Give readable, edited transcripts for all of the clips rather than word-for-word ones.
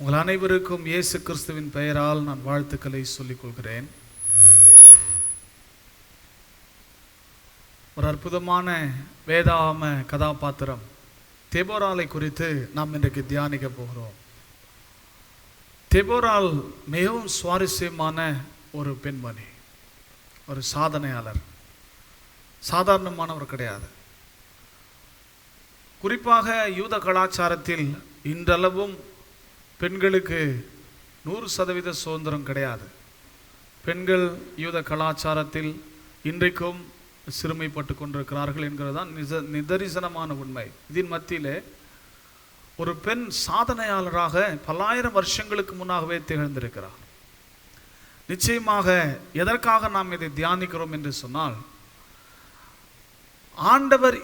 உங்கள் அனைவருக்கும் இயேசு கிறிஸ்துவின் பெயரால் நான் வாழ்த்துக்களை சொல்லிக் கொள்கிறேன். ஒரு அற்புதமான வேதாகம கதாபாத்திரம் தெபோராளை குறித்து நாம் இன்றைக்கு தியானிக்க போகிறோம். தெபோராள் மிகவும் சுவாரஸ்யமான ஒரு பெண்மணி, ஒரு சாதனையாளர், சாதாரணமானவர் கிடையாது. குறிப்பாக யூத கலாச்சாரத்தில் இன்றளவும் பெண்களுக்கு 100% சுதந்திரம் கிடையாது. பெண்கள் யூத கலாச்சாரத்தில் இன்றைக்கும் சிறுமைப்பட்டு கொண்டிருக்கிறார்கள் என்கிறது தான் நிதரிசனமான உண்மை. இதன் மத்தியிலே ஒரு பெண் சாதனையாளராக பல்லாயிரம் வருஷங்களுக்கு முன்னாகவே திகழ்ந்திருக்கிறார். நிச்சயமாக எதற்காக நாம் இதை தியானிக்கிறோம் என்று சொன்னால், ஆண்டவர்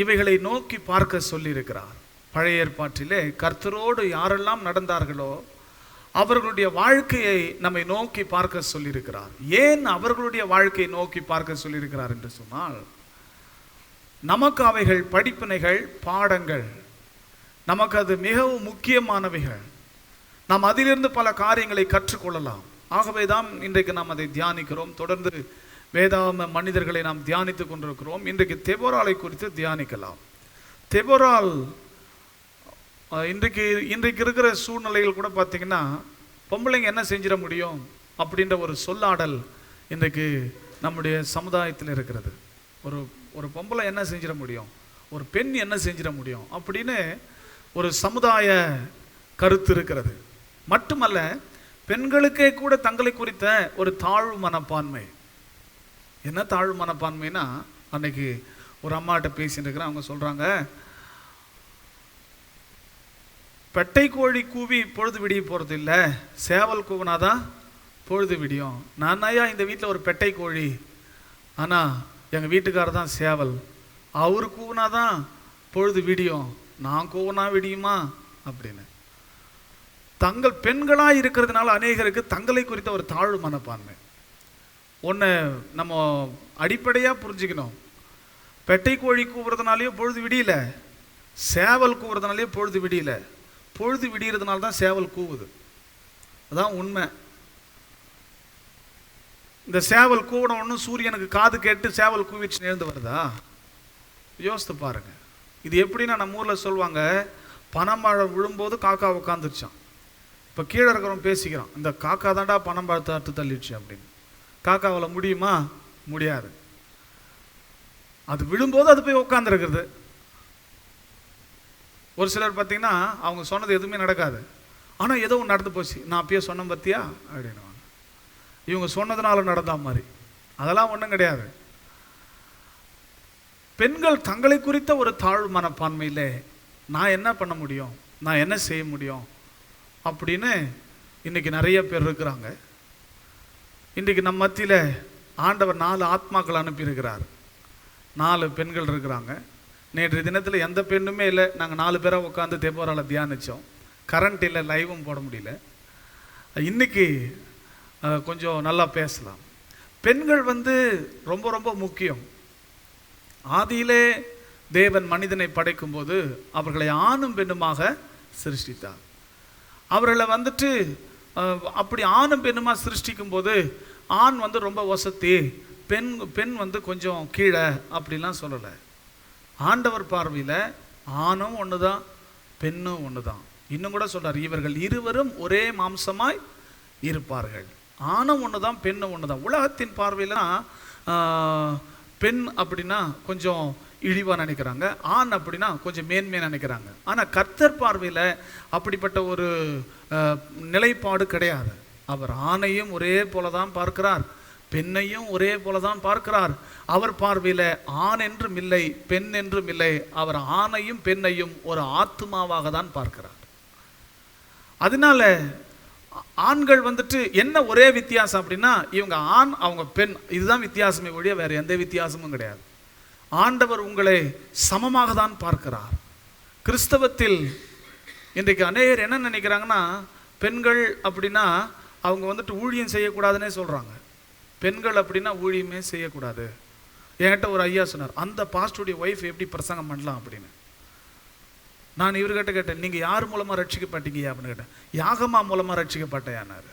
இவைகளை நோக்கி பார்க்க சொல்லியிருக்கிறார். பழைய ஏற்பாட்டிலே கர்த்தரோடு யாரெல்லாம் நடந்தார்களோ அவர்களுடைய வாழ்க்கையை நம்மை நோக்கி பார்க்க சொல்லியிருக்கிறார். ஏன் அவர்களுடைய வாழ்க்கையை நோக்கி பார்க்க சொல்லியிருக்கிறார் என்று சொன்னால், நமக்கு அவைகள் படிப்பினைகள், பாடங்கள், நமக்கு அது மிகவும் முக்கியமானவைகள். நாம் அதிலிருந்து பல காரியங்களை கற்றுக்கொள்ளலாம். ஆகவே தான் இன்றைக்கு நாம் அதை தியானிக்கிறோம். தொடர்ந்து வேதாகம மனிதர்களை நாம் தியானித்து கொண்டிருக்கிறோம். இன்றைக்கு தெபோராளை குறித்து தியானிக்கலாம். தெபோராள் இன்றைக்கு இருக்கிற சூழ்நிலைகள் கூட பார்த்தீங்கன்னா, பொம்பளைங்க என்ன செஞ்சிட முடியும் அப்படின்ற ஒரு சொல்லாடல் இன்றைக்கு நம்முடைய சமுதாயத்தில் இருக்கிறது. ஒரு பொம்பளை என்ன செஞ்சிட முடியும், ஒரு பெண் என்ன செஞ்சிட முடியும் அப்படின்னு ஒரு சமுதாய கருத்து இருக்கிறது. மட்டுமல்ல, பெண்களுக்கே கூட தங்களை குறித்த ஒரு தாழ்வு மனப்பான்மை. என்ன தாழ்வு மனப்பான்மைனா, அன்னைக்கு ஒரு அம்மாட்ட பேசிட்டு இருக்கிறேன். அவங்க சொல்கிறாங்க, பெட்டை கோழி கூவி பொழுது விடிய போகிறது இல்லை, சேவல் கூவினாதான் பொழுது விடியும். நான் ஐயா இந்த வீட்டில் ஒரு பெட்டை கோழி, ஆனால் எங்கள் வீட்டுக்காரர் தான் சேவல், அவர் கூவினாதான் பொழுது விடியும், நான் கூவினா விடியுமா அப்படின்னு. தங்கள் பெண்களாக இருக்கிறதுனால அநேகருக்கு தங்களை குறித்த ஒரு தாழ்வு மனப்பான்மை. ஒன்று நம்ம அடிப்படையாக புரிஞ்சுக்கணும். பெட்டை கோழி கூவுறதுனாலேயோ பொழுது விடியல, சேவல் கூவுறதுனாலேயோ பொழுது விடியல. பொழுது விடியறதுனால தான் சேவல் கூவுது. அதான் உண்மை. இந்த சேவல் கூவின ஒன்றும் சூரியனுக்கு காது கேட்டு சேவல் கூவிச்சு நேர்ந்து வருதா? யோசித்து பாருங்க. இது எப்படின்னா, நம்ம ஊரில் சொல்லுவாங்க, பனம்பழம் விழும்போது காக்கா உட்காந்துருச்சான். இப்போ கீழே இருக்கிறவன் பேசிக்கிறான், இந்த காக்கா தாண்டா பனம்பழத்தை அறுத்து தள்ளிடுச்சு அப்படின்னு. காக்காவில் முடியுமா? முடியாது. அது விழும்போது அது போய் உட்காந்துருக்குறது. ஒரு சிலர் பார்த்தீங்கன்னா, அவங்க சொன்னது எதுவுமே நடக்காது, ஆனால் ஏதோ ஒன்று நடந்து போச்சு, நான் அப்பயே சொன்னேன் பத்தியா அப்படின்னுவாங்க. இவங்க சொன்னதுனால நடந்தா மாதிரி. அதெல்லாம் ஒன்றும் கிடையாது. பெண்கள் தங்களை குறித்த ஒரு தாழ்வு மனப்பான்மையில் நான் என்ன பண்ண முடியும், நான் என்ன செய்ய முடியும் அப்படின்னு இன்றைக்கி நிறைய பேர் இருக்கிறாங்க. இன்றைக்கி நம்ம மத்தியில் ஆண்டவர் 4 ஆத்மாக்கள் அனுப்பியிருக்கிறார். 4 பெண்கள் இருக்கிறாங்க. நேற்று தினத்தில் எந்த பெண்ணுமே இல்லை. நாங்கள் 4 பேராக உட்காந்து தெபோராளை தியானித்தோம். கரண்ட் இல்லை, லைவும் போட முடியல. இன்றைக்கி கொஞ்சம் நல்லா பேசலாம். பெண்கள் ரொம்ப ரொம்ப முக்கியம். ஆதியிலே தேவன் மனிதனை படைக்கும்போது அவர்களை ஆணும் பெண்ணுமாக சிருஷ்டித்தார். அவர்களை அப்படி ஆணும் பெண்ணுமாக சிருஷ்டிக்கும் போது ஆண் ரொம்ப வசதி, பெண் கொஞ்சம் கீழே அப்படிலாம் சொல்லலை. ஆண்டவர் பார்வையில் ஆணும் ஒன்று தான், பெண்ணும் ஒன்று தான். இன்னும் கூட சொல்கிறார், இவர்கள் இருவரும் ஒரே மாம்சமாய் இருப்பார்கள். ஆணும் ஒன்று தான், பெண்ணும் ஒன்று தான். உலகத்தின் பார்வையில்தான் பெண் அப்படின்னா கொஞ்சம் இழிவாக நினைக்கிறாங்க, ஆண் அப்படின்னா கொஞ்சம் மேன்மையாக நினைக்கிறாங்க. ஆனால் கர்த்தர் பார்வையில் அப்படிப்பட்ட ஒரு நிலைப்பாடு கிடையாது. அவர் ஆணையும் ஒரே போல தான் பார்க்கிறார், பெண்ணையும் ஒரே போல தான் பார்க்கிறார். அவர் பார்வையில் ஆண் என்றும் இல்லை, பெண் என்றும் இல்லை. அவர் ஆணையும் பெண்ணையும் ஒரு ஆத்மாவாக தான் பார்க்கிறார். அதனால ஆண்கள் என்ன ஒரே வித்தியாசம் அப்படின்னா, இவங்க ஆண், அவங்க பெண், இதுதான் வித்தியாசமே ஒழிய வேறு எந்த வித்தியாசமும் கிடையாது. ஆண்டவர் உங்களை சமமாக தான் பார்க்கிறார். கிறிஸ்தவத்தில் இன்றைக்கு அநேகர் என்ன நினைக்கிறாங்கன்னா, பெண்கள் அப்படின்னா அவங்க ஊழியம் செய்யக்கூடாதுன்னே சொல்கிறாங்க. பெண்கள் அப்படின்னா ஊழியமே செய்யக்கூடாது. என்கிட்ட ஒரு ஐயா சொன்னார், அந்த பாஸ்டருடைய ஒய்ஃப் எப்படி பிரசங்கம் பண்ணலாம் அப்படின்னு. நான் இவர்கிட்ட கேட்டேன், நீங்கள் யார் மூலமாக ரட்சிக்கப்பட்டீங்க அப்படின்னு கேட்டேன். யாகமா மூலமாக ரட்சிக்கப்பட்டேன்னாரு.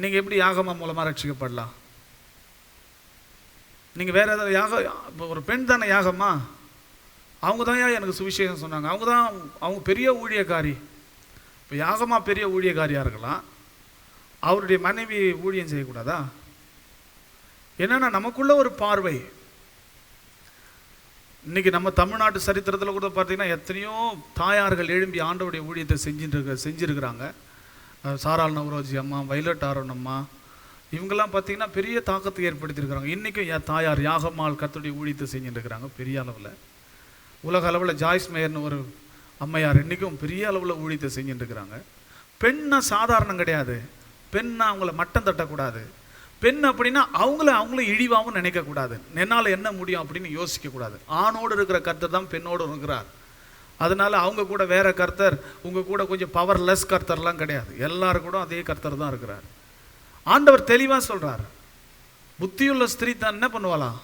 நீங்கள் எப்படி யாகமா மூலமாக ரட்சிக்கப்படலாம்? நீங்கள் வேற ஏதாவது இப்போ ஒரு பெண் தானே யாகமா? அவங்க தான் எனக்கு சுவிசேஷம் சொன்னாங்க. அவங்க பெரிய ஊழியக்காரி. இப்போ யாகமா பெரிய ஊழியக்காரியாக இருக்கலாம், அவருடைய மனைவி ஊழியம் செய்யக்கூடாதா? என்னன்னா நமக்குள்ள ஒரு பார்வை. இன்னைக்கு நம்ம தமிழ்நாட்டு சரித்திரத்தில் கூட பார்த்தீங்கன்னா எத்தனையோ தாயார்கள் எழும்பி ஆண்டவருடைய ஊழியத்தை செஞ்சிருக்கிறாங்க. சாராள் நவரோஜி அம்மா, வைலட் ஆரோன் அம்மா, இவங்கெல்லாம் பார்த்தீங்கன்னா பெரிய தாக்கத்தை ஏற்படுத்தியிருக்கிறாங்க. இன்றைக்கும் என் தாயார் யாகம்மாள் கர்த்தருடைய ஊழியத்தை செஞ்சுட்டு இருக்கிறாங்க பெரிய அளவில். உலக அளவில் ஜாய்ஸ் மேயர்னு ஒரு அம்மையார் இன்றைக்கும் பெரிய அளவில் ஊழியத்தை செஞ்சுட்டு இருக்கிறாங்க. பெண்ணா சாதாரணம் கிடையாது. பெண்ணா அவங்கள மட்டம் தட்டக்கூடாது. பெண் அப்படின்னா அவங்கள இழிவாகவும் நினைக்கக்கூடாது. என்னால் என்ன முடியும் அப்படின்னு யோசிக்கக்கூடாது. ஆணோடு இருக்கிற கர்த்தர் தான் பெண்ணோடு இருக்கிறார். அதனால அவங்க கூட வேற கர்த்தர், உங்கள் கூட கொஞ்சம் பவர்லெஸ் கர்த்தர்லாம் கிடையாது. எல்லாரும் கூட அதே கர்த்தர் தான் இருக்கிறார். ஆண்டவர் தெளிவாக சொல்கிறார், புத்தியுள்ள ஸ்திரீ தான் என்ன பண்ணுவாளாம்.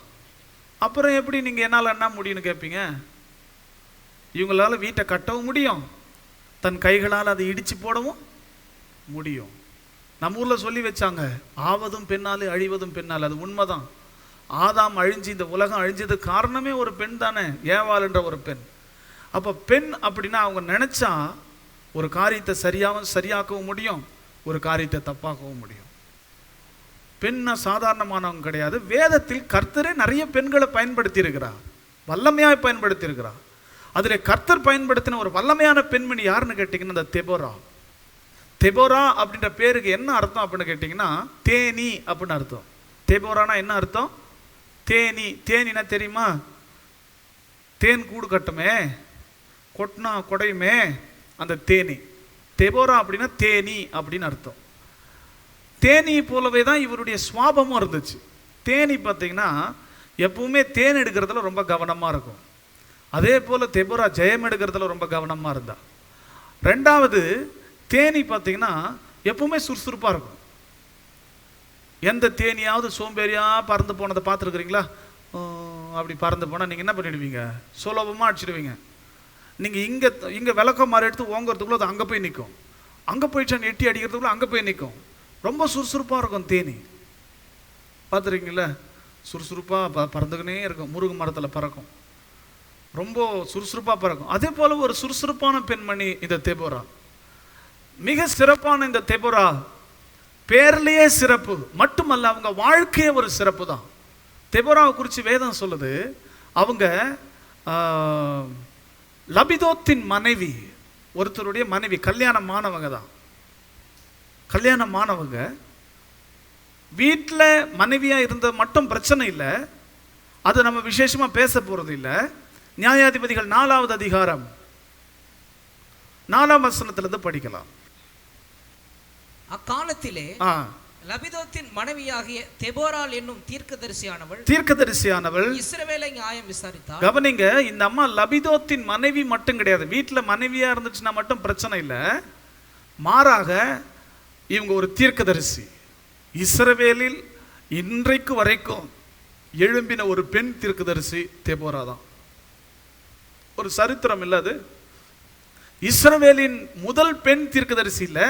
அப்புறம் எப்படி நீங்கள் என்னால் என்ன முடியும்னு கேட்பீங்க? இவங்களால வீட்டை கட்டவும் முடியும், தன் கைகளால் அதை இடித்து போடவும் முடியும். நம்ம ஊரில் சொல்லி வச்சாங்க, ஆவதும் பெண்ணாலே அழிவதும் பெண்ணால். அது உண்மைதான். ஆதாம் அழிஞ்சு இந்த உலகம் அழிஞ்சதுக்கு காரணமே ஒரு பெண் தானே, ஏவாள் என்ற ஒரு பெண். அப்போ பெண் அப்படின்னா அவங்க நினச்சா ஒரு காரியத்தை சரியாக்கவும் முடியும், ஒரு காரியத்தை தப்பாக்கவும் முடியும். பெண்ணா சாதாரணமானவங்க கிடையாது. வேதத்தில் கர்த்தரே நிறைய பெண்களை பயன்படுத்தி இருக்கிறார், வல்லமையாக பயன்படுத்தி இருக்கிறார். அதில் கர்த்தர் பயன்படுத்தின ஒரு வல்லமையான பெண்மணி யாருன்னு கேட்டிங்கன்னா இந்த தெபோரா. தெபோரா அப்படின்ற பேருக்கு என்ன அர்த்தம் அப்படின்னு கேட்டிங்கன்னா தேனி அப்படின்னு அர்த்தம். தெபோரானா என்ன அர்த்தம்? தேனி. தேனினா தெரியுமா? தேன் கூடு கட்டுமே, கொட்டினா கொடையுமே, அந்த தேனி. தெபோரா அப்படின்னா தேனி அப்படின்னு அர்த்தம். தேனி போலவே தான் இவருடைய சுவாபமும் இருந்துச்சு. தேனி பார்த்தீங்கன்னா எப்பவுமே தேன் எடுக்கிறதுல ரொம்ப கவனமாக இருக்கும். அதே போல் தெபோரா ஜெயம் எடுக்கிறதுல ரொம்ப கவனமாக இருந்தா. ரெண்டாவது, தேனி பார்த்தீங்கன்னா எப்பவுமே சுறுசுறுப்பாக இருக்கும். எந்த தேனியாவது சோம்பேறியாக பறந்து போனதை பார்த்துருக்குறீங்களா? அப்படி பறந்து போனால் நீங்கள் என்ன பண்ணிடுவீங்க? சுலபமாக அடிச்சிடுவீங்க. நீங்கள் இங்கே விளக்கம் மாதிரி எடுத்து ஓங்கிறதுக்குள்ள அது அங்கே போய் நிற்கும், அங்கே போயிடுச்சு எட்டி அடிக்கிறதுக்குள்ள அங்கே போய் நிற்கும். ரொம்ப சுறுசுறுப்பாக இருக்கும் தேனி. பார்த்துருக்கீங்களா? சுறுசுறுப்பாக பறந்துக்கினே இருக்கும். முருங்கை மரத்தில் பறக்கும், ரொம்ப சுறுசுறுப்பாக பறக்கும். அதே போல் ஒரு சுறுசுறுப்பான பெண்மணி இந்த தெபோரா. மிக சிறப்பான இந்த தெபோரா பேர்லேயே சிறப்பு மட்டுமல்ல, அவங்க வாழ்க்கையே ஒரு சிறப்பு தான். தெபோராவை குறித்து வேதம் சொல்லுது, அவங்க லபிதோத்தின் மனைவி, ஒருத்தருடைய மனைவி, கல்யாணமானவங்க தான். கல்யாணமானவங்க வீட்டில் மனைவியாக இருந்த மட்டும் பிரச்சனை இல்லை, அது நம்ம விசேஷமாக பேச போகிறது இல்லை. நியாயாதிபதிகள் 4வது அதிகாரம் 4ஆம் வசனத்திலிருந்து படிக்கலாம். அக்காலத்திலே லபிதோத்தின் மனைவியாகிய தெபோராள் என்னும் தீர்க்கதரிசியானவள் இஸ்ரவேலை நியாயம் விசாரித்தாள். கவனிங்க, இந்த அம்மா லபிதோத்தின் மனைவி மட்டும் கிடையாது. வீட்டில் மனைவியா இருந்துச்சுன்னா மட்டும் பிரச்சனை இல்லை, மாறாக இவங்க ஒரு தீர்க்கதரிசி. இஸ்ரவேலில் இன்றைக்கு வரைக்கும் எழும்பின ஒரு பெண் தீர்க்கதரிசி தெபோரா தான். ஒரு சரித்திரம் இல்லை அது? இஸ்ரவேலின் முதல் பெண் தீர்க்கதரிசி இல்லை,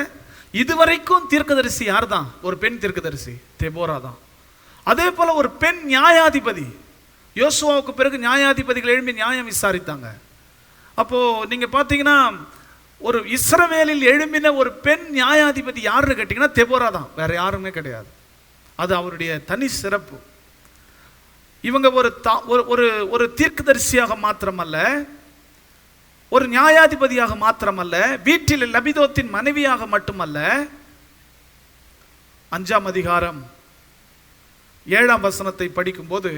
இதுவரைக்கும் தீர்க்கதரிசி யார் தான்? ஒரு பெண் தீர்க்கதரிசி தெபோரா தான். அதே போல ஒரு பெண் நியாயாதிபதி. யோசுவாவுக்கு பிறகு நியாயாதிபதிகள் எழும்பி நியாயம் விசாரித்தாங்க. அப்போ நீங்க பார்த்தீங்கன்னா ஒரு இஸ்ரவேலில் எழும்பின ஒரு பெண் நியாயாதிபதி யாருன்னு கேட்டீங்கன்னா தெபோரா தான், வேற யாருமே கிடையாது. அது அவருடைய தனி சிறப்பு. இவங்க ஒரு தீர்க்கதரிசியாக மாத்திரமல்ல, ஒரு நியாயாதிபதியாக மாத்திரமல்ல, வீட்டில் லபிதோத்தின் மனைவியாக மட்டுமல்ல, 5ஆம் அதிகாரம் 7ஆம் வசனத்தை படிக்கும்போது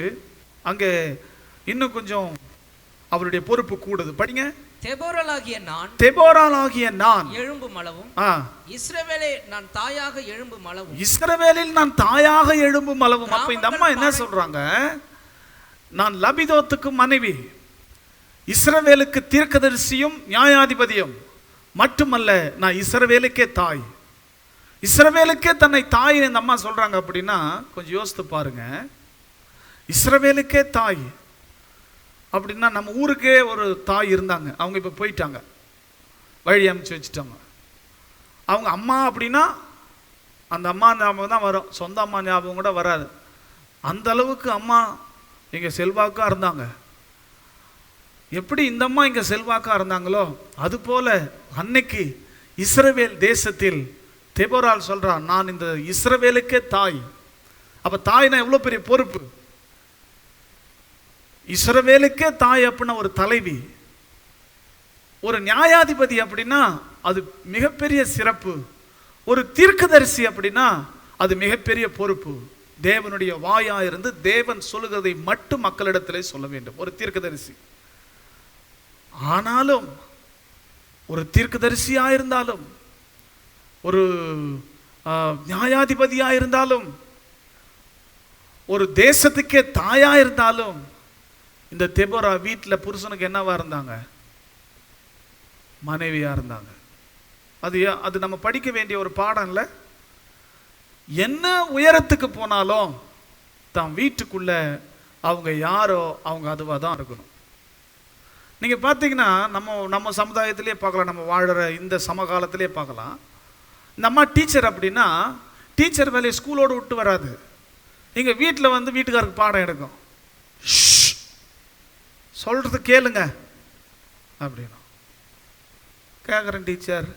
அங்கே இன்னும் கொஞ்சம் அவருடைய பொறுப்பு கூடுது. படிங்க. தெபோராளாகிய நான் எழும்பும் அளவும் இஸ்ரவேலில் நான் தாயாக எழும்பும் அளவும். இஸ்ரவேலில் நான் தாயாக எழும்பும் அளவும். அப்ப இந்த அம்மா என்ன சொல்றாங்க? நான் லபிதோத்துக்கு மனைவி, இஸ்ரவேலுக்கு தீர்க்கதரிசியும் நியாயாதிபதியும் மட்டுமல்ல, நான் இஸ்ரவேலுக்கே தாய். இஸ்ரவேலுக்கே தன்னை தாய் இந்த அம்மா சொல்றாங்க அப்படின்னா கொஞ்சம் யோசித்து பாருங்க. இஸ்ரவேலுக்கே தாய். அப்படின்னா நம்ம ஊருக்கே ஒரு தாய் இருந்தாங்க, அவங்க இப்போ போயிட்டாங்க, வழி அமைச்சு வச்சுட்டாங்க. அவங்க அம்மா அப்படின்னா அந்த அம்மா ஞாபகம் தான் வரும், சொந்த அம்மா ஞாபகம் கூட வராது. அந்த அளவுக்கு அம்மா இங்கே செல்வாக்காக இருந்தாங்க. எப்படி இந்த அம்மா இங்கே செல்வாக்காக இருந்தாங்களோ அதுபோல் அன்னைக்கு இஸ்ரவேல் தேசத்தில் தெபோரால் சொல்கிறான், நான் இந்த இஸ்ரவேலுக்கே தாய். அப்போ தாய்னா எவ்வளோ பெரிய பொறுப்பு. இஸ்ரவேலுக்கே தாய் அப்படின்னா ஒரு தலைவி, ஒரு நியாயாதிபதி அப்படின்னா அது மிகப்பெரிய சிறப்பு. ஒரு தீர்க்கதரிசி அப்படின்னா அது மிகப்பெரிய பொறுப்பு. தேவனுடைய வாயா இருந்து தேவன் சொல்லுகிறதை மட்டும் மக்களிடத்திலே சொல்ல வேண்டும் ஒரு தீர்க்கதரிசி. ஆனாலும் ஒரு தீர்க்கதரிசியா இருந்தாலும், ஒரு நியாயாதிபதியா இருந்தாலும், ஒரு தேசத்துக்கே தாயா இருந்தாலும், இந்த தெபோரா வீட்டில் புருஷனுக்கு என்னவா இருந்தாங்க? மனைவியா இருந்தாங்க. அது நம்ம படிக்க வேண்டிய ஒரு பாடம் இல்லை. என்ன உயரத்துக்கு போனாலும் தான் வீட்டுக்குள்ள அவங்க யாரோ அவங்க அதுவாக தான் இருக்கணும். நீங்கள் பார்த்தீங்கன்னா நம்ம சமுதாயத்திலே பார்க்கலாம், நம்ம வாழ்கிற இந்த சமகாலத்திலே பார்க்கலாம். இந்த அம்மா டீச்சர் அப்படின்னா டீச்சர் வேலையை ஸ்கூலோடு விட்டு வராது, இங்கே வீட்டில் வந்து வீட்டுக்காருக்கு பாடம் எடுக்கும். சொல்கிறது கேளுங்க அப்படின்னா கேட்குறேன் டீச்சர்,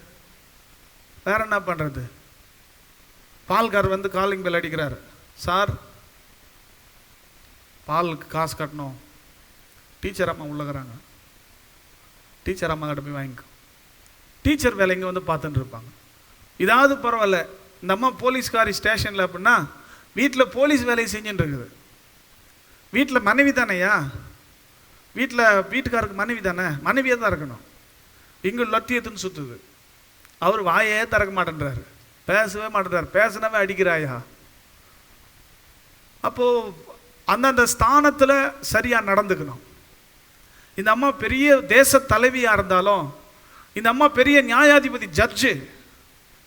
வேற என்ன பண்ணுறது? பால்கார் வந்து காலிங் பெல் அடிக்கிறார், சார் பாலுக்கு காசு கட்டணும். டீச்சர் அம்மா உள்ளகிறாங்க, டீச்சர் அம்மா கிட்ட போய் வாங்கிக்கோ. டீச்சர் வேலை இங்கே வந்து பார்த்துட்டு இருப்பாங்க. இதாவது பரவாயில்ல, இந்த அம்மா போலீஸ்காரி ஸ்டேஷனில் அப்படின்னா வீட்டில் போலீஸ் வேலையை செஞ்சுட்டு இருக்குது. வீட்டில் மனைவி தானேயா, வீட்டுக்காருக்கு மனைவி தானே, மனைவியாக தான் இருக்கணும். இங்கே லத்தியத்துன்னு சுற்றுது, அவர் வாயே திறக்க மாட்டேன்றாரு, பேசவே மாட்டேன்றார், பேசினவே அடிக்கிறாயா. அப்போது அந்தந்த ஸ்தானத்தில் சரியாக நடந்துக்கணும். இந்த அம்மா பெரிய தேச தலைவியாக இருந்தாலும், இந்த அம்மா பெரிய நியாயாதிபதி,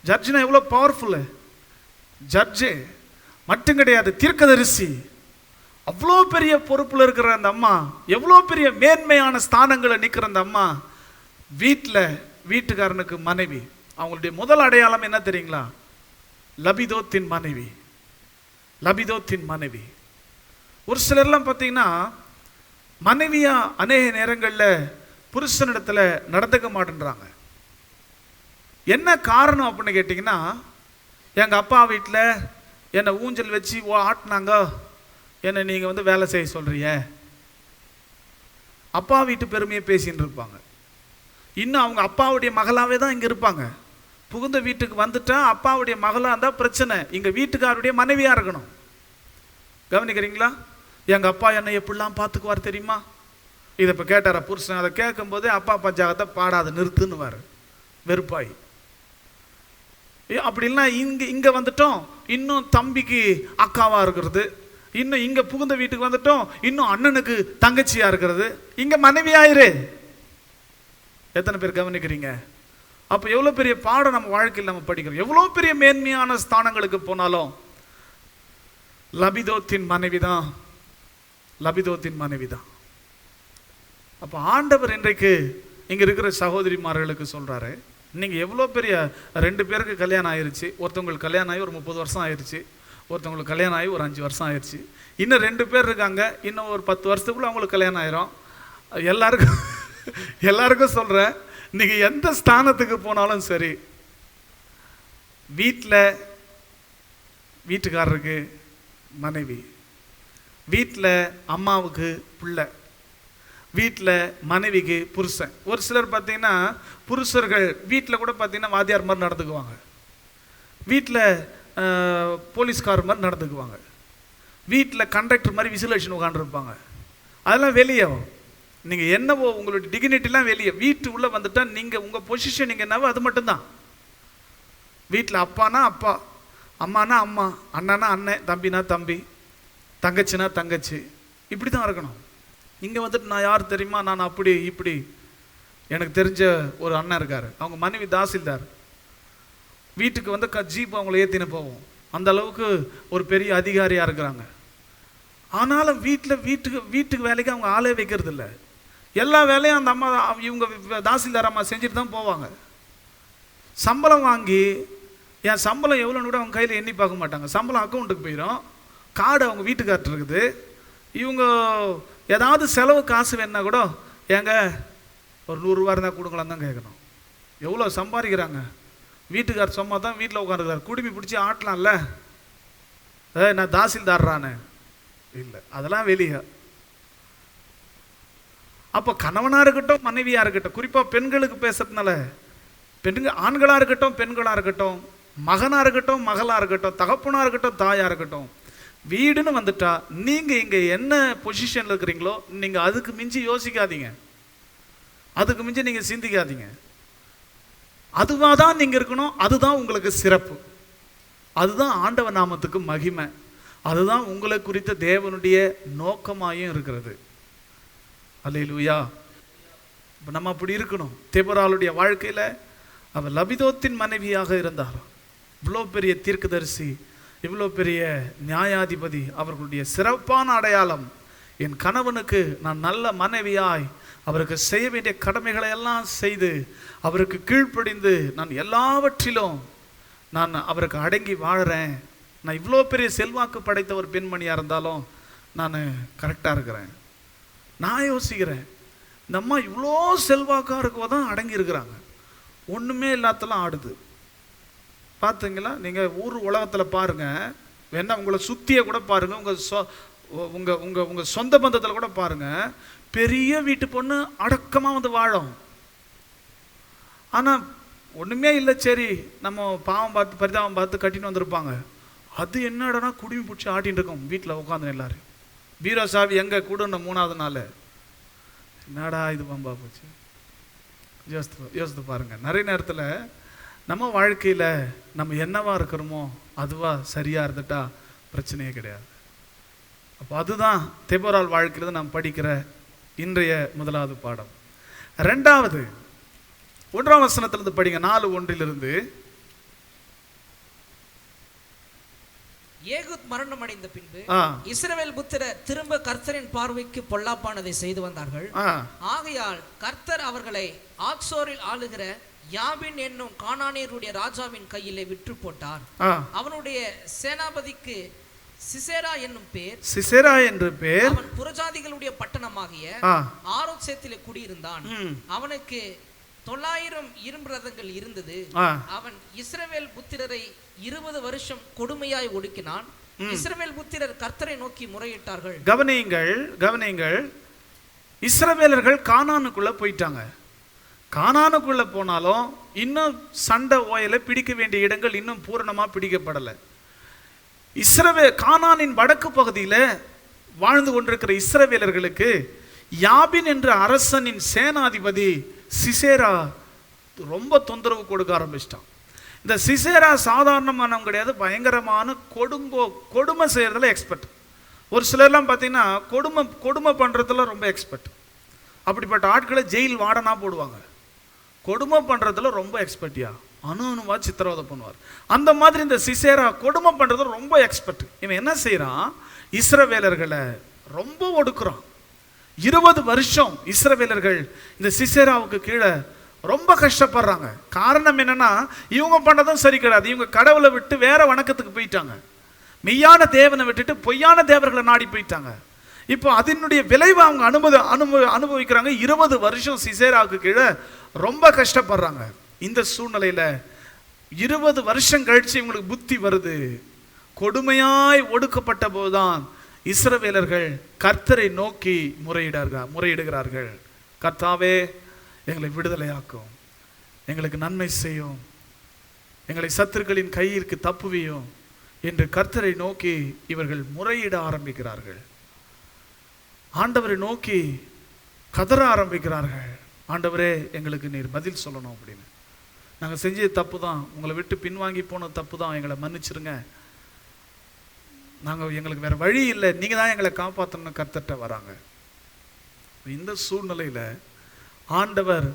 ஜட்ஜுனா எவ்வளோ பவர்ஃபுல்லு. ஜட்ஜு மட்டும் கிடையாது, தீர்க்கதரிசி. அவ்வளோ பெரிய பொறுப்பில் இருக்கிற அந்த அம்மா, எவ்வளோ பெரிய மேன்மையான ஸ்தானங்களை நிற்கிற அந்த அம்மா வீட்டுக்காரனுக்கு மனைவி. அவங்களுடைய முதல் அடையாளம் என்ன தெரியுங்களா? லபிதோத்தின் மனைவி. லபிதோத்தின் மனைவி. ஒரு சிலர்லாம் பார்த்தீங்கன்னா மனைவியா அநேக நேரங்களில் புருஷனிடத்தில் நடந்துக்க மாட்டேன்றாங்க. என்ன காரணம் அப்படின்னு கேட்டிங்கன்னா, எங்கள் அப்பா வீட்டில் என்னை ஊஞ்சல் வச்சு ஆட்டினாங்க, என்னை நீங்கள் வந்து வேலை செய்ய சொல்கிறிய. அப்பா வீட்டு பெருமையை பேசின்னு இருப்பாங்க. இன்னும் அவங்க அப்பாவுடைய மகளாகவே தான் இங்கே இருப்பாங்க. புகுந்த வீட்டுக்கு வந்துட்டா அப்பாவுடைய மகளாக இருந்தால் பிரச்சனை, இங்கே வீட்டுக்காருடைய மனைவியாக இருக்கணும். கவனிக்கிறீங்களா? எங்கள் அப்பா என்னை எப்படிலாம் பார்த்துக்குவார் தெரியுமா? இதை இப்போ கேட்டாரா புருஷன்? அதை கேட்கும்போதே அப்பா பஞ்சாகத்தை பாடாத நிறுத்துன்னுவார், வெறுப்பாய். அப்படின்னா இங்கே வந்துட்டோம், இன்னும் தம்பிக்கு அக்காவாக இருக்கிறது, இன்னும் இங்கே புகுந்த வீட்டுக்கு வந்துட்டோம், இன்னும் அண்ணனுக்கு தங்கச்சியாக இருக்கிறது, இங்கே மனைவியாயிரு. எத்தனை பேர் கவனிக்கிறீங்க? அப்போ எவ்வளோ பெரிய பாடம் நம்ம வாழ்க்கையில் நம்ம படிக்கிறோம். எவ்வளோ பெரிய மேன்மையான ஸ்தானங்களுக்கு போனாலும் லபிதோத்தின் மனைவி தான், லபிதோத்தின் மனைவி தான். அப்போ ஆண்டவர் இன்றைக்கு இங்கே இருக்கிற சகோதரிமார்களுக்கு சொல்கிறாரு, நீங்கள் எவ்வளோ பெரிய 2 பேருக்கு கல்யாணம் ஆயிடுச்சு, ஒருத்தவங்களுக்கு கல்யாணம் ஆகி ஒரு 30 வருஷம் ஆயிடுச்சு, ஒருத்தவங்களுக்கு கல்யாணம் ஆகி ஒரு 5 வருஷம் ஆயிடுச்சு, இன்னும் 2 பேர் இருக்காங்க, இன்னும் ஒரு 10 வருஷத்துக்குள்ள அவங்களுக்கு கல்யாணம் ஆயிரும். எல்லாருக்கும் சொல்கிறேன், நீங்கள் எந்த ஸ்தானத்துக்கு போனாலும் சரி, வீட்டுக்காரருக்கு மனைவி, வீட்டில் அம்மாவுக்கு பிள்ளை, வீட்டில் மனைவிக்கு புருஷன். ஒரு சிலர் பார்த்தீங்கன்னா புருஷர்கள் வீட்டில் கூட பார்த்தீங்கன்னா வாத்தியார் மாதிரி நடந்துக்குவாங்க, வீட்டில் போலீஸ்கார் மாதிரி நடந்துக்குவாங்க, வீட்டில் கண்டக்டர் மாதிரி விசில் அடிச்சுன்னு உட்காந்துருப்பாங்க. அதெல்லாம் வெளியே நீங்கள் என்னவோ உங்களுடைய டிக்னிட்டிலாம் வெளியே. வீட்டு உள்ளே வந்துட்டால் நீங்கள் உங்கள் பொசிஷன் நீங்கள் என்னவோ அது மட்டும்தான். வீட்டில் அப்பானா அப்பா, அம்மானா அம்மா, அண்ணனா அண்ணன், தம்பினா தம்பி, தங்கச்சினா தங்கச்சி, இப்படி தான் இருக்கணும். இங்கே வந்துட்டு நான் யார் தெரியுமா, நான் அப்படி இப்படி. எனக்கு தெரிஞ்ச ஒரு அண்ணன் இருக்கார், அவங்க மனைவி தாசில்தார். வீட்டுக்கு வந்து ஜீப் அவங்கள ஏற்றின்னு போவோம், அந்த அளவுக்கு ஒரு பெரிய அதிகாரியாக இருக்கிறாங்க. ஆனாலும் வீட்டுக்கு வேலைக்கு அவங்க ஆளே வைக்கிறது இல்லை. எல்லா வேலையும் அந்த அம்மா இவங்க தாசில்தார் அம்மா செஞ்சுட்டு தான் போவாங்க. சம்பளம் வாங்கி என் சம்பளம் எவ்வளோன்னு கூட அவங்க கையில் எண்ணி பார்க்க மாட்டாங்க. சம்பளம் அக்கௌண்ட்டுக்கு போயிடும், கார்டு அவங்க வீட்டுக்கார்ட்ட இருக்குது. இவங்க ஏதாவது செலவு காசு வேணுன்னா கூட ஏங்க ஒரு 100 ரூபா இருந்தால் கொடுங்களான்னு தான் கேட்கணும். எவ்வளோ சம்பாதிக்கிறாங்க. வீட்டுக்கார் சும்மா தான் வீட்டில் உட்காந்துருக்காரு, குடுமி பிடிச்சி ஆட்டலாம்ல, நான் தாசில்தார்றானே இல்லை, அதெல்லாம் வெளியே. அப்போ கணவனாக இருக்கட்டும் மனைவியாக இருக்கட்டும், குறிப்பாக பெண்களுக்கு பேசுறதுனால, ஆண்களாக இருக்கட்டும் பெண்களாக இருக்கட்டும், மகனாக இருக்கட்டும் மகளாக இருக்கட்டும், தகப்பனாக இருக்கட்டும் தாயாக இருக்கட்டும், வீடுன்னு வந்துட்டா நீங்கள் இங்கே என்ன பொசிஷனில் இருக்கிறீங்களோ நீங்கள் அதுக்கு மிஞ்சி யோசிக்காதீங்க, அதுக்கு மிஞ்சி நீங்கள் சிந்திக்காதீங்க. அதுவாக தான் நீங்கள் இருக்கணும். அதுதான் உங்களுக்கு சிறப்பு, அதுதான் ஆண்டவர் நாமத்துக்கு மகிமை, அதுதான் உங்களை குறித்த தேவனுடைய நோக்கமாயும் இருக்கிறது. அல்லேலூயா. இப்போ நம்ம அப்படி இருக்கணும். தெபொராளுடைய வாழ்க்கையில் அவர் லபிதோத்தின் மனைவியாக இருந்தார். இவ்வளோ பெரிய தீர்க்கதரிசி, இவ்வளோ பெரிய நியாயாதிபதி, அவர்களுடைய சிறப்பான அடையாளம், என் கணவனுக்கு நான் நல்ல மனைவியாய் அவருக்கு செய்ய வேண்டிய கடமைகளை எல்லாம் செய்து அவருக்கு கீழ்ப்படிந்து நான் எல்லாவற்றிலும் நான் அவருக்கு அடங்கி வாழறேன். நான் இவ்வளோ பெரிய செல்வாக்கு படைத்த ஒரு பெண்மணியாக இருந்தாலும் நான் கரெக்டாக இருக்கிறேன். நான் யோசிக்கிறேன், இந்த அம்மா இவ்வளோ செல்வாக்காக இருக்கவோ தான் அடங்கி இருக்கிறாங்க, ஒன்றுமே இல்லாதெல்லாம் ஆடுது. பார்த்தீங்களா? நீங்கள் ஊர் உலகத்தில் பாருங்கள், வேணா உங்களை சுற்றிய கூட பாருங்கள், உங்கள் சொந்த பந்தத்தில் கூட பாருங்கள், பெரிய வீட்டு பொண்ணு அடக்கமாக வந்து வாழும். ஆனால் ஒன்றுமே இல்லை, சரி நம்ம பாவம் பார்த்து பரிதாபம் பார்த்து கட்டின்னு வந்திருப்பாங்க. அது என்னடனா குடிமி பிடிச்சி ஆட்டின்னு இருக்கோம் வீட்டில் உட்காந்து எல்லாரும். பீரோ சாவி எங்கே கூடன 3வது நாள், என்னடா இது பம்பா போச்சு. யோசித்து பாருங்கள். நிறைய நேரத்தில் நம்ம வாழ்க்கையில் நம்ம என்னவா இருக்கிறோமோ அதுவாக சரியாக இருந்துட்டா பிரச்சனையே கிடையாது. அப்போ அதுதான் தெபொராள் வாழ்க்கையில் நாம் படிக்கிற இன்றைய முதலாவது பாடம். 2வது 1ஆம் வசனத்திலிருந்து படிங்க, 4:1. ஏகூத் மரணம் அடைந்த பின்பு இஸ்ரவேல் புத்திரர் திரும்ப கர்த்தரின் பார்வைக்கு பொல்லாப்பானதை செய்து வந்தார்கள். ஆகையால் கர்த்தர் அவர்களை ஆக்சோரில் ஆளுகிற யாபின் என்னும் கானானியருடைய ராஜாவின் கையிலே விற்று போட்டார். அவனுடைய சேனாபதிக்கு சிசேரா என்னும் பேர், சிசேரா என்று பேர். அவன் புறஜாதிகளுடைய பட்டணமாகிய ஆரோத்சேத்திலே குடியிருந்தான். அவனுக்கு 900 இரும்பு ரதங்கள் இருந்தது. அவன் இஸ்ரவேல் புத்திரரை 20 வருஷம் கொடுமையாய் ஒடுக்கினான். இஸ்ரவேல் புத்திரர் கர்த்தரை நோக்கி முறையிட்டார்கள். கவனியுங்கள், இஸ்ரவேலர்கள் கானானுக்குள்ள போயிட்டாங்க. கானானுக்குள்ள போனாலும் இன்னும் சண்டை ஓயலை பிடிக்க வேண்டிய இடங்கள் இன்னும் பூரணமா பிடிக்கப்படலை. கானானின் வடக்கு பகுதியில் வாழ்ந்து கொண்டிருக்கிற இஸ்ரவேலர்களுக்கு யாபின் என்ற அரசனின் சேனாதிபதி சிசேரா ரொம்ப தொந்தரவு கொடுக்க ஆரம்பிச்சிட்டான். இந்த சிசேரா சாதாரணமானவங்க கிடையாது, பயங்கரமான கொடுமை செய்யறதுல எக்ஸ்பர்ட். ஒரு சிலர்லாம் பார்த்தீங்கன்னா கொடுமை பண்ணுறதுல ரொம்ப எக்ஸ்பர்ட். அப்படிப்பட்ட ஆட்களை ஜெயில் வார்டனா போடுவாங்க. கொடுமை பண்ணுறதுல ரொம்ப எக்ஸ்பர்ட்டியா, அணுவா சித்திரவதை பண்ணுவார். அந்த மாதிரி இந்த சிசேரா கொடுமை பண்ணுறது ரொம்ப எக்ஸ்பர்ட். இவன் என்ன செய்யறான், இஸ்ரவேலர்களை ரொம்ப ஒடுக்குறான். 20 வருஷம் இஸ்ரவேலர்கள் இந்த சிசேராவுக்கு கீழே ரொம்ப கஷ்டப்படுறாங்க. காரணம் என்னன்னா, இவங்க பண்ணதும் சரி கிடையாது. இவங்க கடவுளை விட்டு வேற வணக்கத்துக்கு போயிட்டாங்க. மெய்யான தேவனை விட்டுட்டு பொய்யான தேவர்களை நாடி போயிட்டாங்க. இப்போ அதனுடைய விளைவை அவங்க அனுபவிக்கிறாங்க. 20 வருஷம் சிசேராவுக்கு கீழே ரொம்ப கஷ்டப்படுறாங்க. இந்த சூழ்நிலையில் 20 வருஷம் கழிச்சு இவங்களுக்கு புத்தி வருது. கொடுமையாய் ஒடுக்கப்பட்ட போதுதான் இஸ்ரவேலர்கள் கர்த்தரை நோக்கி முறையிடுகிறார்கள். கர்த்தாவே, எங்களை விடுதலையாக்கும், எங்களுக்கு நன்மை செய்யும், எங்களை சத்துருக்களின் கையிற்கு தப்புவியும் என்று கர்த்தரை நோக்கி இவர்கள் முறையிட ஆரம்பிக்கிறார்கள். ஆண்டவரை நோக்கி கதற ஆரம்பிக்கிறார்கள். ஆண்டவரே, எங்களுக்கு நீர் பதில் சொல்லணும் அப்படின்னு. நாங்கள் செஞ்சது தப்பு தான், உங்களை விட்டு பின்வாங்கி போனது தப்பு தான், எங்களை மன்னிச்சிருங்க, எங்களுக்கு வேற வழி இல்லை, நீங்கள் தான் எங்களை காப்பாற்றணும்னு கர்த்தர்ட்ட வராங்க. இந்த சூழ்நிலையில் ஆண்டவர்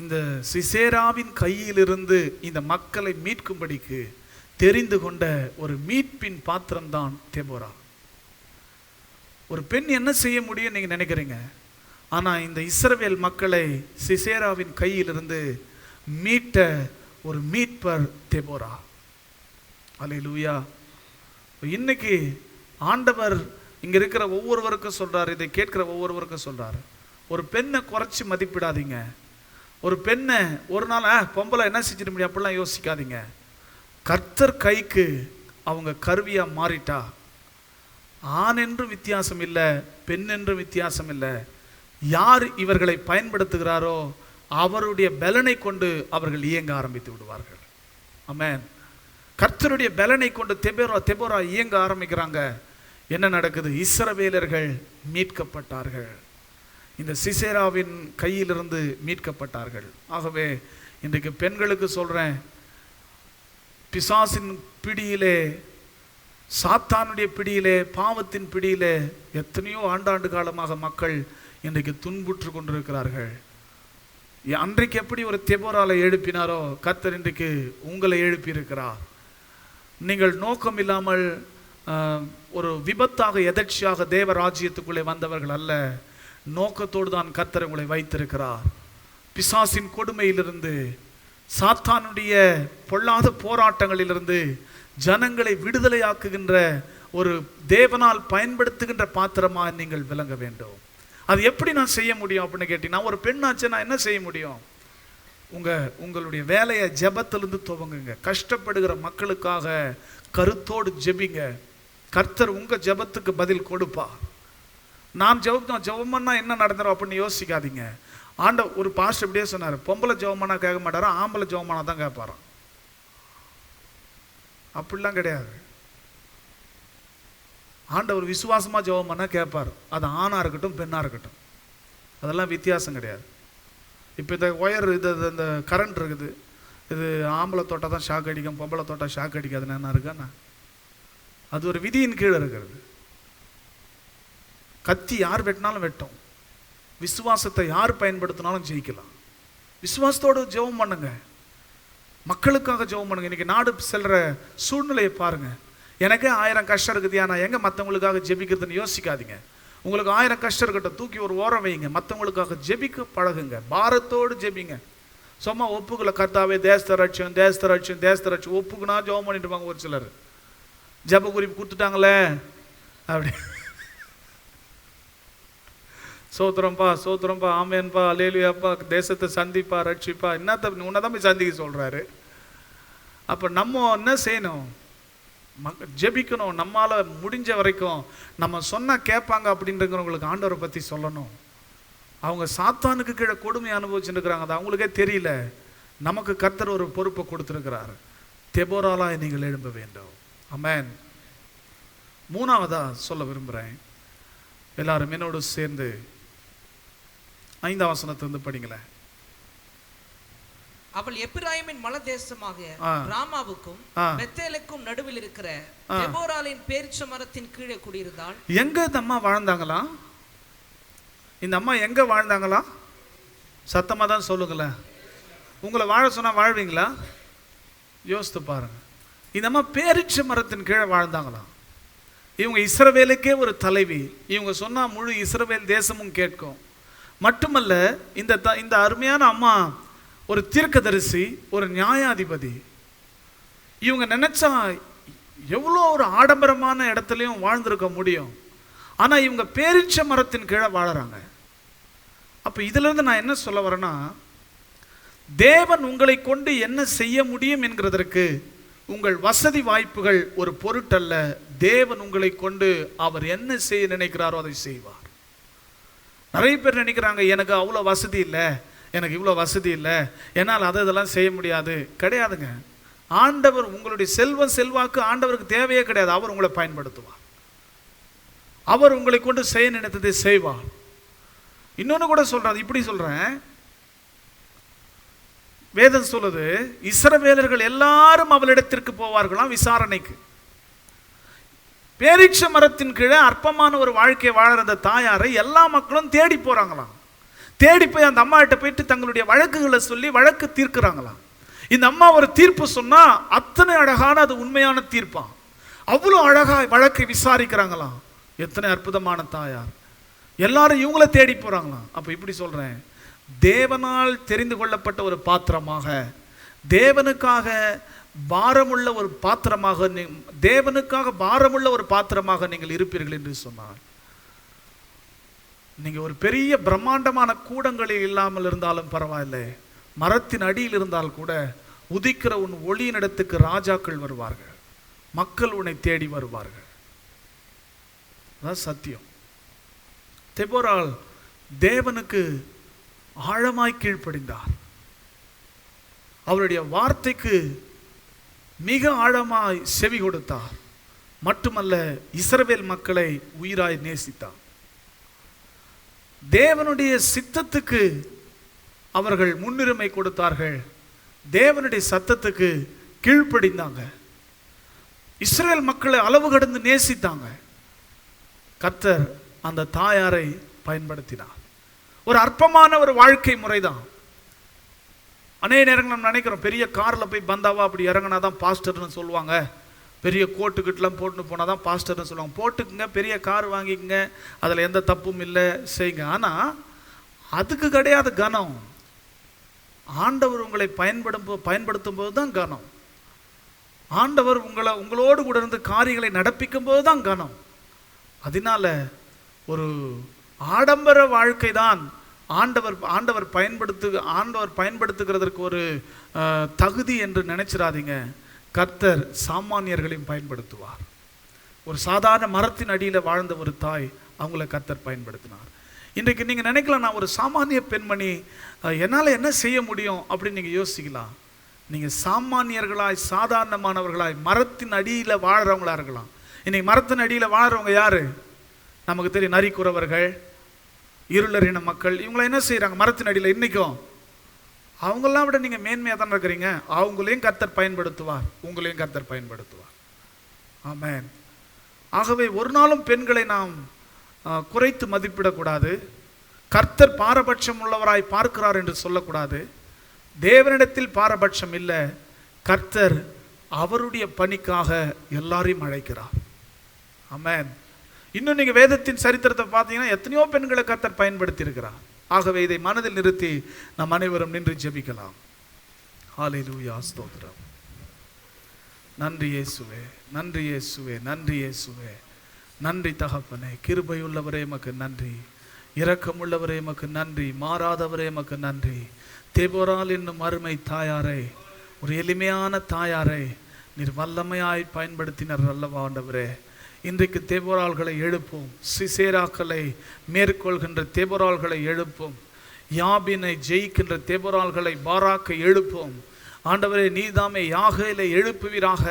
இந்த சிசேராவின் கையிலிருந்து இந்த மக்களை மீட்கும்படிக்கு தெரிந்து கொண்ட ஒரு மீட்பின் பாத்திரம்தான் தெபொரா. ஒரு பெண் என்ன செய்ய முடியும் நீங்க நினைக்கிறீங்க? ஆனா இந்த இஸ்ரவேல் மக்களை சிசேராவின் கையிலிருந்து மீட்ட ஒரு மீட்பர் தெபோரா. அல்லேலூயா. இன்னைக்கு ஆண்டவர் இங்க இருக்கிற ஒவ்வொருவருக்கும் சொல்றாரு, இதை கேட்கிற ஒவ்வொருவருக்கும் சொல்றாரு, ஒரு பெண்ணை குறைச்சி மதிப்பிடாதீங்க. ஒரு பெண்ணை ஒரு நாள் பொம்பளை என்ன செஞ்சிட முடியும் அப்படிலாம் யோசிக்காதீங்க. கர்த்தர் கைக்கு அவங்க கருவியா மாறிட்டா ஆண் என்றும் வித்தியாசம் இல்லை, பெண் என்றும் வித்தியாசம் இல்லை. யார் இவர்களை பயன்படுத்துகிறாரோ அவருடைய பலனை கொண்டு அவர்கள் இயங்க ஆரம்பித்து விடுவார்கள். ஆமென். கர்த்தருடைய பலனை கொண்டு தெபோரா இயங்க ஆரம்பிக்கிறாங்க. என்ன நடக்குது? இஸ்ரவேலர்கள் மீட்கப்பட்டார்கள். இந்த சிசேராவின் கையிலிருந்து மீட்கப்பட்டார்கள். ஆகவே இன்றைக்கு பெண்களுக்கு சொல்றேன், பிசாசின் பிடியிலே, சாத்தானுடைய பிடியிலே, பாவத்தின் பிடியிலே எத்தனையோ ஆண்டாண்டு காலமாக மக்கள் இன்றைக்கு துன்புற்று கொண்டிருக்கிறார்கள். அன்றைக்கு எப்படி ஒரு தெபோராலை எழுப்பினாரோ கர்த்தர் இன்றைக்கு உங்களை எழுப்பி இருக்கிறார். நீங்கள் நோக்கம் இல்லாமல் ஒரு விபத்தாக எதர்ச்சியாக தேவ ராஜ்யத்துக்குள்ளே வந்தவர்கள் அல்ல. நோக்கத்தோடு தான் கர்த்தர் உங்களை வைத்திருக்கிறார். பிசாசின் கொடுமையிலிருந்து, சாத்தானுடைய பொல்லாத போராட்டங்களிலிருந்து ஜனங்களை விடுதலையாக்குகின்ற ஒரு தேவனால் பயன்படுத்துகின்ற பாத்திரமா நீங்கள் விளங்க வேண்டும். அது எப்படி நான் செய்ய முடியும் அப்படின்னு கேட்டீங்கன்னா, ஒரு பெண்ணாச்சு நான் என்ன செய்ய முடியும்? உங்களுடைய வேலையை ஜெபத்திலிருந்து துவங்குங்க. கஷ்டப்படுகிற மக்களுக்காக கருத்தோடு ஜெபிங்க. கர்த்தர் உங்க ஜெபத்துக்கு பதில் கொடுப்பா. நான் ஜெபம்னா என்ன நடந்துரும் அப்படின்னு யோசிக்காதீங்க. ஒரு பாஸ்டர் இப்படியே சொன்னார், பொம்பளை ஜெபமானா கேட்க மாட்டாரா, ஆம்பளை ஜெபமானா தான் கேட்பாராம். அப்படிலாம் கிடையாது. ஆண்டவர் விசுவாசமா ஜெபம் பண்ணா கேட்பார். அது ஆணா இருக்கட்டும் பெண்ணா இருக்கட்டும், அதெல்லாம் வித்தியாசம் கிடையாது. இப்போ இந்த ஒயர் இந்த கரண்ட் இருக்குது, இது ஆம்பளை தொட்டால் தான் ஷாக் அடிக்கும், பொம்பளை தொட்டால் ஷாக் அடிக்காதுன்னு என்ன இருக்காண்ணா? அது ஒரு விதியின் கீழே இருக்கிறது. கத்தி யார் வெட்டினாலும் வெட்டும், விசுவாசத்தை யார் பயன்படுத்தினாலும் ஜெயிக்கலாம். விசுவாசத்தோடு ஜெபம் பண்ணுங்க, மக்களுக்காக ஜெபம் பண்ணுங்க. இன்னைக்கு நாடு செல்ற சூழ்நிலையை பாருங்க. எனக்கே 1000 கஷ்டம் இருக்குதுயா, நான் எங்க மற்றவங்களுக்காக ஜெபிக்கிறதுன்னு யோசிக்காதீங்க. உங்களுக்கு 1000 கஷ்டம் இருக்கட்டும், தூக்கி ஒரு ஓரம் வைங்க. மற்றவங்களுக்காக ஜெபிக்க பழகுங்க, பாரத்தோடு ஜெபிங்க. சும்மா ஒப்புக்குள்ள கர்த்தாவே தேசத்தை ரட்சியம், தேசத்தை ரட்சியம், தேசத்தை ரட்சியம் ஒப்புக்குனா ஜெபம் பண்ணிட்டு இருப்பாங்க. ஒரு சிலர் ஜெப குறிப்பு கொடுத்துட்டாங்களே அப்படி, சோத்திரம்பா சோத்திரம்பா, ஆமேன்பா, அல்லேலூயாப்பா, தேசத்தை சந்திப்பா, ரட்சிப்பா, என்னத்த உன்னதான் போய் சந்திக்க சொல்றாரு. அப்ப நம்ம என்ன செய்யணும்? ஜெபிக்கணும். நம்மால முடிஞ்ச வரைக்கும் நம்ம சொன்னா கேட்பாங்க அப்படின்றவங்களுக்கு ஆண்டவரை பத்தி சொல்லணும். அவங்க சாத்தானுக்கு கீழே கொடுமை அனுபவிச்சுருக்கிறாங்க, அது அவங்களுக்கே தெரியல. நமக்கு கர்த்தர் ஒரு பொறுப்பை கொடுத்திருக்கிறார். தெபோராலா நீங்கள் எழும்ப வேண்டும். ஆமென். மூணாவதா சொல்ல விரும்புகிறேன், எல்லாரும் என்னோடு சேர்ந்து 5ஆம் வசனத்திலிருந்து படிங்களேன். அவள் எப்பிராயிமின் மலை தேசமாக ராமாவுக்கும் பெத்தேலுக்கும் நடுவில் இருக்கிற தெபோராலின் பேரிச்ச மரத்தின் கீழே குடியிருந்தாள். எங்க இந்த அம்மா வாழ்ந்தாங்களா? இந்த அம்மா எங்க வாழ்ந்தாங்களா? சத்தமா தான் சொல்லுங்களேன். உங்களை வாழ சொன்னா வாழ்வீங்களா? யோசித்து பாருங்க. இந்த அம்மா பேரிச்ச மரத்தின் கீழே வாழ்ந்தாங்களாம். இவங்க இஸ்ரவேலுக்கே ஒரு தலைவி. இவங்க சொன்னா முழு இஸ்ரவேல் தேசமும் கேட்கும். மட்டுமல்ல, இந்த அருமையான அம்மா ஒரு தீர்க்கதரிசி, ஒரு நியாயாதிபதி. இவங்க நினைச்சா எவ்வளோ ஒரு ஆடம்பரமான இடத்துலையும் வாழ்ந்திருக்க முடியும். ஆனா இவங்க பேரிச்ச மரத்தின் கீழே வாழறாங்க. அப்ப இதுல இருந்து நான் என்ன சொல்ல வரேன்னா, தேவன் உங்களை கொண்டு என்ன செய்ய முடியும் என்கிறதற்கு உங்கள் வசதி வாய்ப்புகள் ஒரு பொருட்டல்ல. தேவன் உங்களை கொண்டு அவர் என்ன செய்ய நினைக்கிறாரோ அதை செய்வார். நிறைய பேர் நினைக்கிறாங்க, எனக்கு அவ்வளோ வசதி இல்லை, எனக்கு இவ்வளோ வசதி இல்லை, என்னால் இதெல்லாம் செய்ய முடியாது. கிடையாதுங்க. ஆண்டவர் உங்களுடைய செல்வம் செல்வாக்கு ஆண்டவருக்கு தேவையே கிடையாது. அவர் உங்களை பயன்படுத்துவார். அவர் உங்களை கொண்டு செய்ய நினைத்ததை செய்வார். இன்னொன்று கூட சொல்றாரு, இப்படி சொல்றேன், வேதம் சொல்லுது, இஸ்ரவேலர்கள் எல்லாரும் அவளிடத்திற்கு போவார்களாம் விசாரணைக்கு. பேரீட்ச மரத்தின் கீழே அற்பமான ஒரு வாழ்க்கையை வாழற அந்த தாயாரை எல்லா மக்களும் தேடி போறாங்களாம். தேடி போய் அந்த அம்மா கிட்ட போயிட்டு தங்களுடைய வழக்குகளை சொல்லி வழக்கு தீர்க்கிறாங்களாம். இந்த அம்மா ஒரு தீர்ப்பு சொன்னா அத்தனை அழகான, அது உண்மையான தீர்ப்பா. அவ்வளோ அழகா வழக்கை விசாரிக்கிறாங்களாம். எத்தனை அற்புதமான தாயார். எல்லாரும் இவங்கள தேடி போறாங்களாம். அப்ப இப்படி சொல்றேன், தேவனால் தெரிந்து கொள்ளப்பட்ட ஒரு பாத்திரமாக, தேவனுக்காக பாரமுள்ள ஒரு பாத்திரமாக, தேவனுக்காக பாரமுள்ள ஒரு பாத்திரமாக நீங்கள் இருப்பீர்கள் என்று சொன்னார். நீங்க ஒரு பெரிய பிரம்மாண்டமான கூடங்களில் இல்லாமல் இருந்தாலும் பரவாயில்லை, மரத்தின் அடியில் இருந்தால் கூட உதிக்கிற உன் ஒளியின் இடத்துக்கு ராஜாக்கள் வருவார்கள், மக்கள் உன்னை தேடி வருவார்கள். அதான் சத்தியம். தெபோராள் தேவனுக்கு ஆழமாய் கீழ்ப்படிந்தார். அவருடைய வார்த்தைக்கு மிக ஆழமாய் செவி கொடுத்தார். மட்டுமல்ல, இஸ்ரவேல் மக்களை உயிராய் நேசித்தார். தேவனுடைய சித்தத்துக்கு அவர்கள் முன்னுரிமை கொடுத்தார்கள். தேவனுடைய சத்தத்துக்கு கீழ்ப்படிந்தாங்க. இஸ்ரவேல் மக்களை அளவு கடந்து நேசித்தாங்க. கர்த்தர் அந்த தாயாரை பயன்படுத்தினார். ஒரு அற்பமான ஒரு வாழ்க்கை முறைதான். அநேக நேரங்கள் நம்ம நினைக்கிறோம், பெரிய காரில் போய் பந்தாவா அப்படி இறங்கினாதான் பாஸ்டர்னு சொல்லுவாங்க, பெரிய கோட்டுக்கிட்டலாம் போட்டுன்னு போனால் தான் பாஸ்டர்னு சொல்லுவாங்க. போட்டுக்குங்க, பெரிய கார் வாங்கிக்கங்க, அதில் எந்த தப்பும் இல்லை, செய்யுங்க. ஆனால் அதுக்கு கிடையாது கனம். ஆண்டவர் உங்களை பயன்படுத்தும் போது தான் கனம். ஆண்டவர் உங்களோடு கூட இருந்து காரியங்களை நடப்பிக்கும் போது தான் கனம். அதனால ஒரு ஆடம்பர வாழ்க்கை தான் ஆண்டவர் பயன்படுத்துகிறதற்கு ஒரு தகுதி என்று நினைச்சிடாதீங்க. கர்த்தர் சாமானியர்களையும் பயன்படுத்துவார். ஒரு சாதாரண மரத்தின் அடியில் வாழ்ந்த ஒரு தாய், அவங்கள கர்த்தர் பயன்படுத்தினார். இன்றைக்கு நீங்கள் நினைக்கலாம், நான் ஒரு சாமானிய பெண்மணி, என்னால் என்ன செய்ய முடியும் அப்படின்னு நீங்கள் யோசிக்கலாம். நீங்கள் சாமானியர்களாய், சாதாரணமானவர்களாய், மரத்தின் அடியில் வாழ்கிறவங்களா இருக்கலாம். இன்னைக்கு மரத்தின் அடியில் வாழ்கிறவங்க யாரு நமக்கு தெரியும். நரிக்குறவர்கள், இருளரின மக்கள், இவங்களை என்ன செய்கிறாங்க மரத்தின் அடியில் இன்றைக்கும்? அவங்களாம் விட நீங்கள் மேன்மையாக தானே இருக்கிறீங்க. அவங்களையும் கர்த்தர் பயன்படுத்துவார், உங்களையும் கர்த்தர் பயன்படுத்துவார். ஆமென். ஆகவே ஒரு நாளும் பெண்களை நாம் குறைத்து மதிப்பிடக்கூடாது. கர்த்தர் பாரபட்சம் உள்ளவராய் பார்க்கிறார் என்று சொல்லக்கூடாது. தேவனிடத்தில் பாரபட்சம் இல்லை. கர்த்தர் அவருடைய பணிக்காக எல்லாரையும் அழைக்கிறார். ஆமென். இன்னும் நீங்க வேதத்தின் சரித்திரத்தை பார்த்தீங்கன்னா எத்தனையோ பெண்களை கர்த்தர் பயன்படுத்தி இருக்கிறார். ஆகவே இதை மனதில் நிறுத்தி நாம் அனைவரும் நின்று ஜெபிக்கலாம். ஹல்லேலூயா, ஸ்தோத்திரம். நன்றி இயேசுவே, நன்றி இயேசுவே, நன்றி இயேசுவே, நன்றி தகப்பனே. கிருபையுள்ளவரே எமக்கு நன்றி, இரக்கமுள்ளவரே எமக்கு நன்றி, மாறாதவரே எமக்கு நன்றி. தெபோராள் என்னும் அருமை தாயாரை, ஒரு எளிமையான தாயாரை நீர் வல்லமையாய் பயன்படுத்தினர் அல்லவா ஆண்டவரே. இன்றைக்கு தெபோராள்களை எழுப்பும், சிசேராக்களை மேற்கொள்கின்ற தெபோராள்களை எழுப்பும், யாபினை ஜெயிக்கின்ற தெபோராள்களை, பாராக்கை எழுப்பும் ஆண்டவரே. நீதாமே யாகேலை எழுப்புவீராக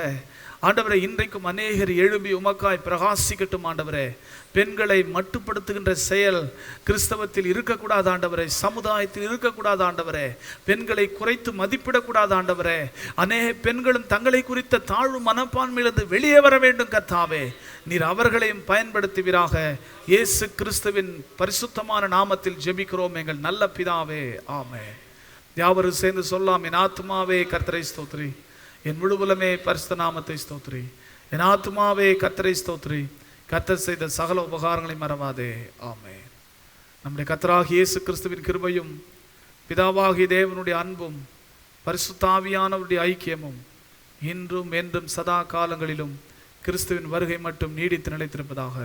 ஆண்டவரே. இன்றைக்கும் அநேகர் எழுப்பி உமக்காய் பிரகாசிக்கட்டும் ஆண்டவரே. பெண்களை மட்டுப்படுத்துகின்ற செயல் கிறிஸ்தவத்தில் இருக்கக்கூடாது ஆண்டவரே, சமுதாயத்தில் இருக்கக்கூடாது ஆண்டவரே. பெண்களை குறைத்து மதிப்பிடக்கூடாது ஆண்டவரே. அநேக பெண்களும் தங்களை குறித்த தாழ்வு மனப்பான்மையிலிருந்து வெளியே வர வேண்டும் கர்த்தாவே. நீர் அவர்களையும் பயன்படுத்துவீராக. இயேசு கிறிஸ்துவின் பரிசுத்தமான நாமத்தில் ஜெபிக்கிறோம் எங்கள் நல்ல பிதாவே, ஆமென். யாவரும் சேர்ந்து சொல்லாம், என் ஆத்துமாவே கர்த்தரை ஸ்தோத்திரி, என் முழுவலமே பரிசுத்த நாமத்தை ஸ்தோத்திரி. என் ஆத்துமாவே கர்த்தரை ஸ்தோத்திரி, கர்த்தர் செய்த சகல உபகாரங்களை மறவாதே, ஆமென். நம்முடைய கர்த்தராகிய இயேசு கிறிஸ்துவின் கிருபையும், பிதாவாகிய தேவனுடைய அன்பும், பரிசுத்த ஆவியானவருடைய ஐக்கியமும் இன்றும் என்றும் சதா காலங்களிலும் கிறிஸ்துவின் வருகை மட்டும் நீடித்து நிலைத்திருப்பதாக.